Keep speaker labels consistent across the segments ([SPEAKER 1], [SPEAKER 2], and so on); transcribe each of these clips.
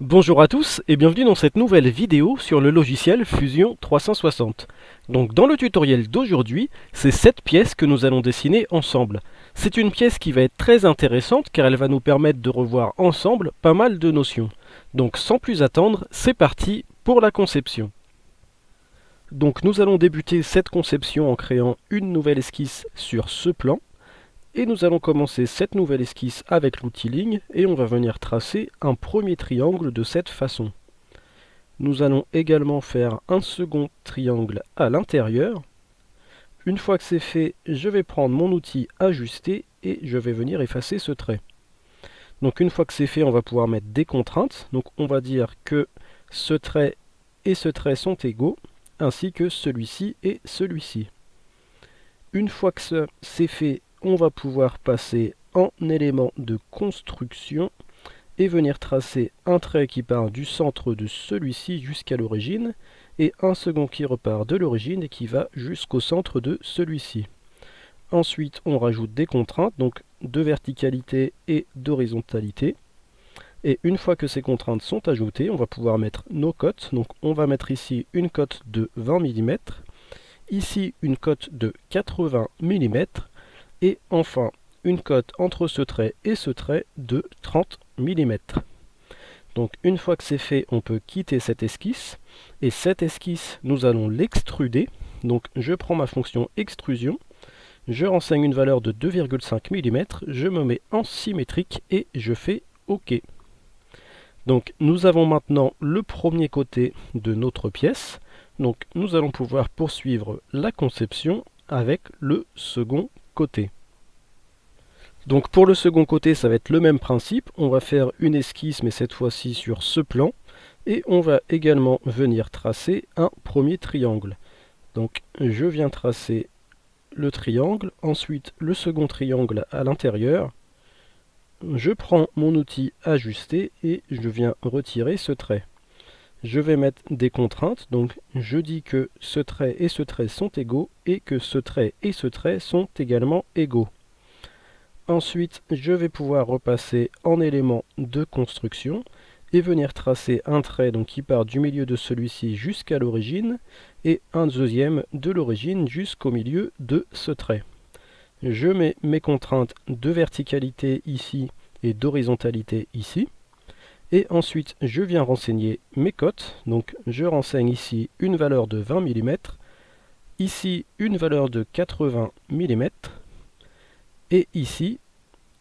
[SPEAKER 1] Bonjour à tous et bienvenue dans cette nouvelle vidéo sur le logiciel Fusion 360. Donc dans le tutoriel d'aujourd'hui, c'est cette pièce que nous allons dessiner ensemble. C'est une pièce qui va être très intéressante car elle va nous permettre de revoir ensemble pas mal de notions. Donc sans plus attendre, c'est parti pour la conception. Donc nous allons débuter cette conception en créant une nouvelle esquisse sur ce plan. Et nous allons commencer cette nouvelle esquisse avec l'outil ligne et on va venir tracer un premier triangle de cette façon. Nous allons également faire un second triangle à l'intérieur. Une fois que c'est fait, je vais prendre mon outil ajuster et je vais venir effacer ce trait. Donc une fois que c'est fait, on va pouvoir mettre des contraintes. Donc on va dire que ce trait et ce trait sont égaux, ainsi que celui-ci et celui-ci. Une fois que c'est fait, on va pouvoir passer en élément de construction et venir tracer un trait qui part du centre de celui-ci jusqu'à l'origine et un second qui repart de l'origine et qui va jusqu'au centre de celui-ci. Ensuite, on rajoute des contraintes, donc de verticalité et d'horizontalité. Et une fois que ces contraintes sont ajoutées, on va pouvoir mettre nos cotes. Donc on va mettre ici une cote de 20 mm, ici une cote de 80 mm, et enfin une cote entre ce trait et ce trait de 30 mm. Donc une fois que c'est fait, on peut quitter cette esquisse, et cette esquisse, nous allons l'extruder. Donc je prends ma fonction extrusion, je renseigne une valeur de 2,5 mm, je me mets en symétrique et je fais OK. Donc nous avons maintenant le premier côté de notre pièce. Donc nous allons pouvoir poursuivre la conception avec le second côté. Donc pour le second côté, ça va être le même principe. On va faire une esquisse, mais cette fois-ci sur ce plan. Et on va également venir tracer un premier triangle. Donc je viens tracer le triangle, ensuite le second triangle à l'intérieur. Je prends mon outil ajuster et je viens retirer ce trait. Je vais mettre des contraintes, donc je dis que ce trait et ce trait sont égaux et que ce trait et ce trait sont également égaux. Ensuite, je vais pouvoir repasser en élément de construction et venir tracer un trait donc, qui part du milieu de celui-ci jusqu'à l'origine et un deuxième de l'origine jusqu'au milieu de ce trait. Je mets mes contraintes de verticalité ici et d'horizontalité ici. Et ensuite, je viens renseigner mes cotes. Donc, je renseigne ici une valeur de 20 mm, ici une valeur de 80 mm, et ici,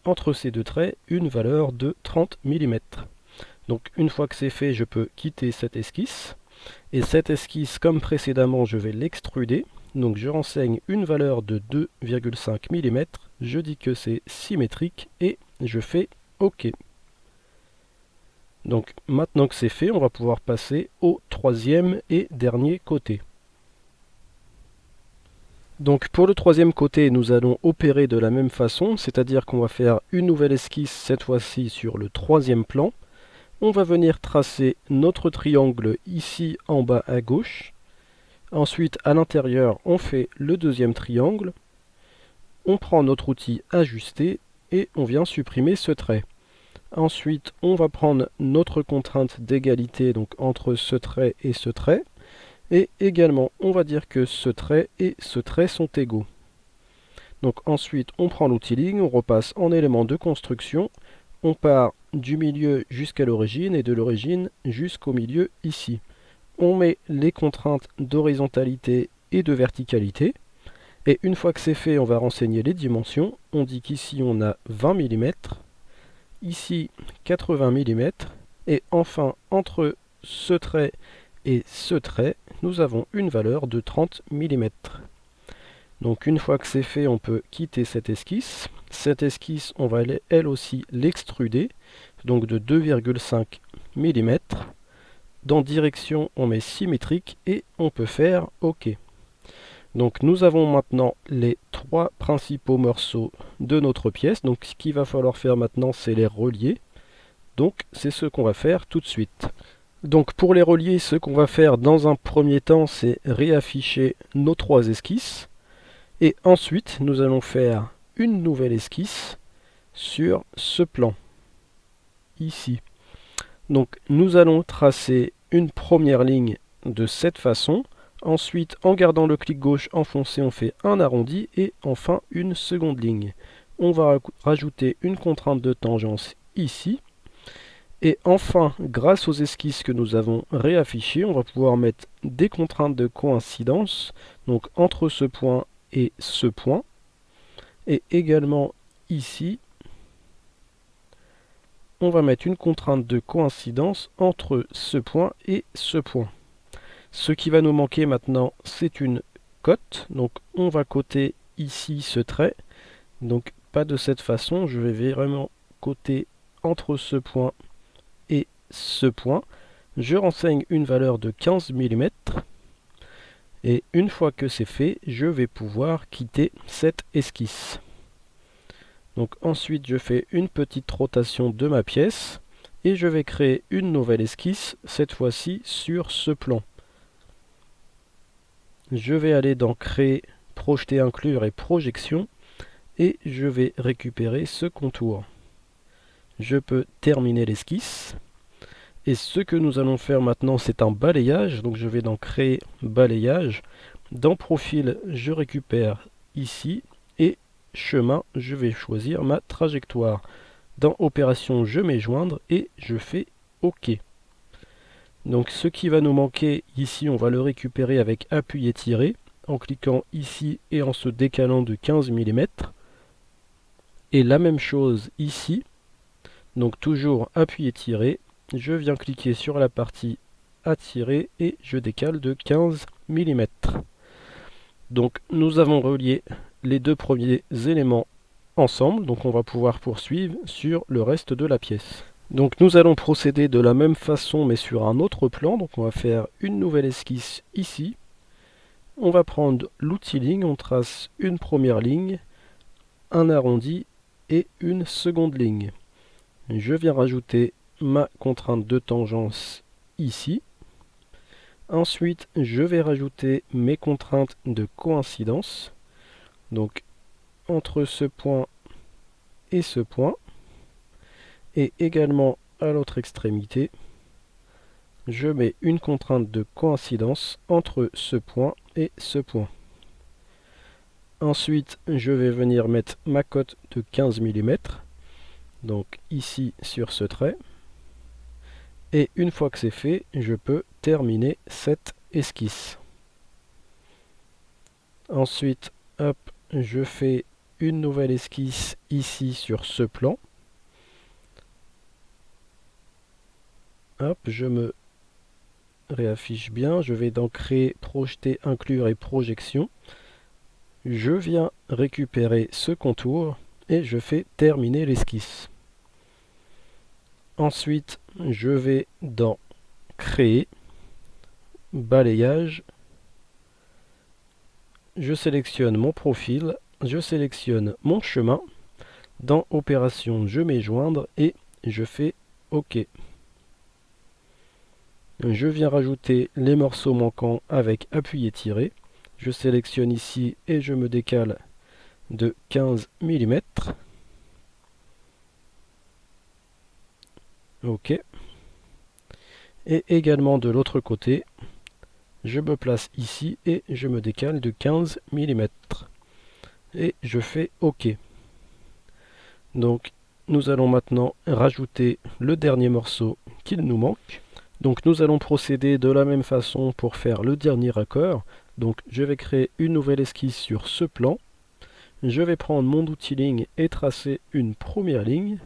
[SPEAKER 1] entre ces deux traits, une valeur de 30 mm. Donc une fois que c'est fait, je peux quitter cette esquisse. Et cette esquisse, comme précédemment, je vais l'extruder. Donc je renseigne une valeur de 2,5 mm, je dis que c'est symétrique et je fais OK. Donc maintenant que c'est fait, on va pouvoir passer au troisième et dernier côté. Donc pour le troisième côté, nous allons opérer de la même façon, c'est-à-dire qu'on va faire une nouvelle esquisse, cette fois-ci sur le troisième plan. On va venir tracer notre triangle ici en bas à gauche. Ensuite, à l'intérieur, on fait le deuxième triangle. On prend notre outil ajuster et on vient supprimer ce trait. Ensuite, on va prendre notre contrainte d'égalité donc entre ce trait et ce trait. Et également, on va dire que ce trait et ce trait sont égaux. Donc ensuite, on prend l'outil ligne, on repasse en élément de construction. On part du milieu jusqu'à l'origine et de l'origine jusqu'au milieu ici. On met les contraintes d'horizontalité et de verticalité. Et une fois que c'est fait, on va renseigner les dimensions. On dit qu'ici on a 20 mm, ici 80 mm, et enfin entre ce trait et ce trait, nous avons une valeur de 30 mm. Donc une fois que c'est fait, on peut quitter cette esquisse. Cette esquisse, on va elle aussi l'extruder, donc de 2,5 mm. Dans direction, on met symétrique et on peut faire OK. Donc nous avons maintenant les trois principaux morceaux de notre pièce. Donc ce qu'il va falloir faire maintenant, c'est les relier. Donc c'est ce qu'on va faire tout de suite. Donc pour les relier, ce qu'on va faire dans un premier temps, c'est réafficher nos trois esquisses. Et ensuite, nous allons faire une nouvelle esquisse sur ce plan, ici. Donc nous allons tracer une première ligne de cette façon. Ensuite, en gardant le clic gauche enfoncé, on fait un arrondi et enfin une seconde ligne. On va rajouter une contrainte de tangence ici. Et enfin, grâce aux esquisses que nous avons réaffichées, on va pouvoir mettre des contraintes de coïncidence, donc entre ce point et ce point. Et également ici, on va mettre une contrainte de coïncidence entre ce point et ce point. Ce qui va nous manquer maintenant, c'est une cote. Donc on va coter ici ce trait. Donc pas de cette façon, je vais vraiment coter entre ce point et ce point. Je renseigne une valeur de 15 mm. Et une fois que c'est fait, je vais pouvoir quitter cette esquisse. Donc ensuite, je fais une petite rotation de ma pièce. Et je vais créer une nouvelle esquisse, cette fois-ci sur ce plan. Je vais aller dans Créer, Projeter, Inclure et Projection. Et je vais récupérer ce contour. Je peux terminer l'esquisse. Et ce que nous allons faire maintenant, c'est un balayage. Donc je vais dans Créer, Balayage. Dans Profil, je récupère ici. Et Chemin, je vais choisir ma trajectoire. Dans Opération, je mets Joindre et je fais OK. Donc ce qui va nous manquer ici, on va le récupérer avec Appui et Tirer. En cliquant ici et en se décalant de 15 mm. Et la même chose ici. Donc toujours Appui et Tirer. Je viens cliquer sur la partie à tirer et je décale de 15 mm. Donc nous avons relié les deux premiers éléments ensemble, donc on va pouvoir poursuivre sur le reste de la pièce. Donc nous allons procéder de la même façon mais sur un autre plan. Donc on va faire une nouvelle esquisse ici. On va prendre l'outil ligne, on trace une première ligne, un arrondi et une seconde ligne. Je viens rajouter ma contrainte de tangence ici. Ensuite, je vais rajouter mes contraintes de coïncidence. Donc, entre ce point et ce point. Et également à l'autre extrémité, je mets une contrainte de coïncidence entre ce point et ce point. Ensuite, je vais venir mettre ma cote de 15 mm. Donc ici sur ce trait. Et une fois que c'est fait, je peux terminer cette esquisse. Ensuite, hop, je fais une nouvelle esquisse ici sur ce plan. Hop, je me réaffiche bien. Je vais dans Créer, Projeter, Inclure et Projection. Je viens récupérer ce contour et je fais terminer l'esquisse. Ensuite, je vais dans Créer, Balayage, je sélectionne mon profil, je sélectionne mon chemin, dans Opération, je mets Joindre et je fais OK. Je viens rajouter les morceaux manquants avec Appui et Tirer. Je sélectionne ici et je me décale de 15 mm. OK. Et également de l'autre côté, je me place ici et je me décale de 15 mm. Et je fais OK. Donc nous allons maintenant rajouter le dernier morceau qu'il nous manque. Donc nous allons procéder de la même façon pour faire le dernier raccord. Donc je vais créer une nouvelle esquisse sur ce plan. Je vais prendre mon outil ligne et tracer une première ligne.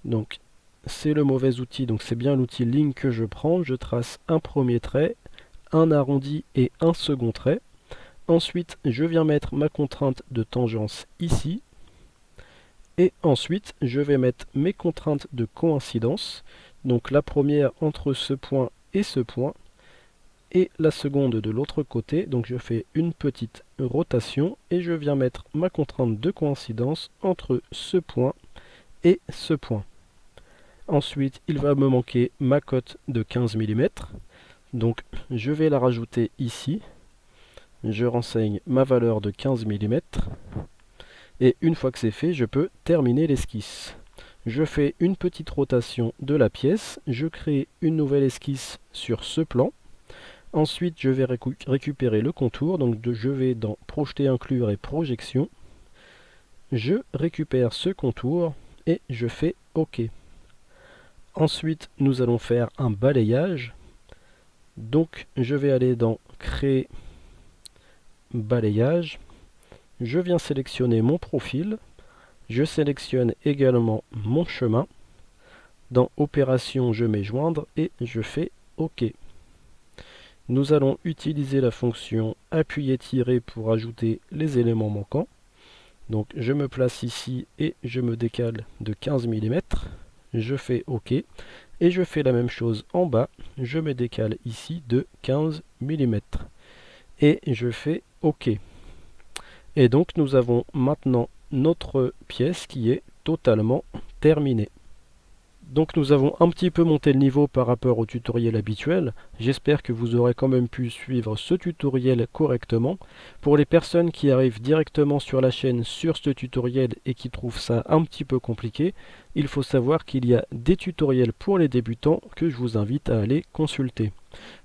[SPEAKER 1] Donc c'est le mauvais outil, donc c'est bien l'outil ligne que je prends. Je trace un premier trait, un arrondi et un second trait. Ensuite, je viens mettre ma contrainte de tangence ici. Et ensuite, je vais mettre mes contraintes de coïncidence. Donc la première entre ce point et ce point. Et la seconde de l'autre côté. Donc je fais une petite rotation. Et je viens mettre ma contrainte de coïncidence entre ce point et ce point. Ensuite, il va me manquer ma cote de 15 mm. Donc, je vais la rajouter ici. Je renseigne ma valeur de 15 mm. Et une fois que c'est fait, je peux terminer l'esquisse. Je fais une petite rotation de la pièce, je crée une nouvelle esquisse sur ce plan. Ensuite, je vais récupérer le contour, donc je vais dans Projeter, inclure et Projection. Je récupère ce contour et je fais OK. Ensuite, nous allons faire un balayage. Donc, je vais aller dans Créer, Balayage. Je viens sélectionner mon profil. Je sélectionne également mon chemin. Dans Opération, je mets Joindre et je fais OK. Nous allons utiliser la fonction Appuyer-tirer pour ajouter les éléments manquants. Donc je me place ici et je me décale de 15 mm. Je fais OK. Et je fais la même chose en bas. Je me décale ici de 15 mm. Et je fais OK. Et donc nous avons maintenant notre pièce qui est totalement terminée. Donc nous avons un petit peu monté le niveau par rapport au tutoriel habituel. J'espère que vous aurez quand même pu suivre ce tutoriel correctement. Pour les personnes qui arrivent directement sur la chaîne sur ce tutoriel et qui trouvent ça un petit peu compliqué, il faut savoir qu'il y a des tutoriels pour les débutants que je vous invite à aller consulter.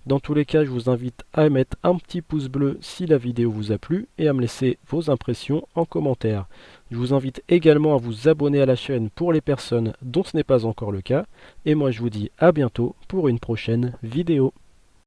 [SPEAKER 1] Dans tous les cas, je vous invite à mettre un petit pouce bleu si la vidéo vous a plu et à me laisser vos impressions en commentaire. Je vous invite également à vous abonner à la chaîne pour les personnes dont ce n'est pas encore le cas. Et moi je vous dis à bientôt pour une prochaine vidéo.